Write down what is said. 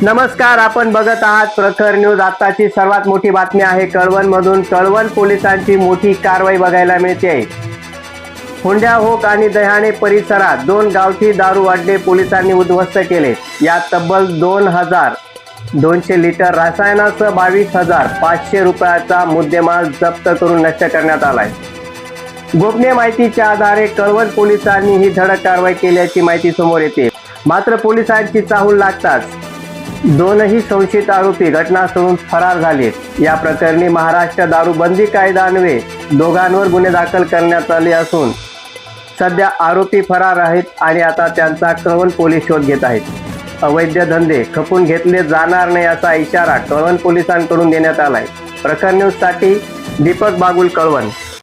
नमस्कार, आपण बघत आहात प्रखर न्यूज। आताची सर्वात मोठी बातमी आहे कळवणमधून। कळवण पोलिसांची मोठी कारवाई बघायला मिळते। हुंड्याहोक आणि दह्याणे परिसरात 2 गावठी दारू अड्डे पोलिसांनी उद्ध्वस्त केले। यात तब्बल 2200 लिटर रसायनासह 22,500 रुपयाचा मुद्देमाल जप्त करून नष्ट करण्यात आलाय। गोपनीय माहितीच्या आधारे कळवण पोलिसांनी ही धडक कारवाई केल्याची माहिती समोर येते। मात्र पोलिसांची चाहूल लागताच दोनही संशयित आरोपी घटनास्थळून फरार झाले। या प्रकरणी महाराष्ट्र दारूबंदी कायदा अन्वये दोघांवर गुन्हे दाखल करण्यात आले असून सध्या आरोपी फरार आहेत आणि आता त्यांचा कळवण पोलीस शोध घेत आहेत। अवैध धंदे खपून घेतले जाणार नाही असा इशारा कळवण पोलिसांकडून देण्यात आलाय। प्रखर न्यूजसाठी दीपक बागुल, कळवण।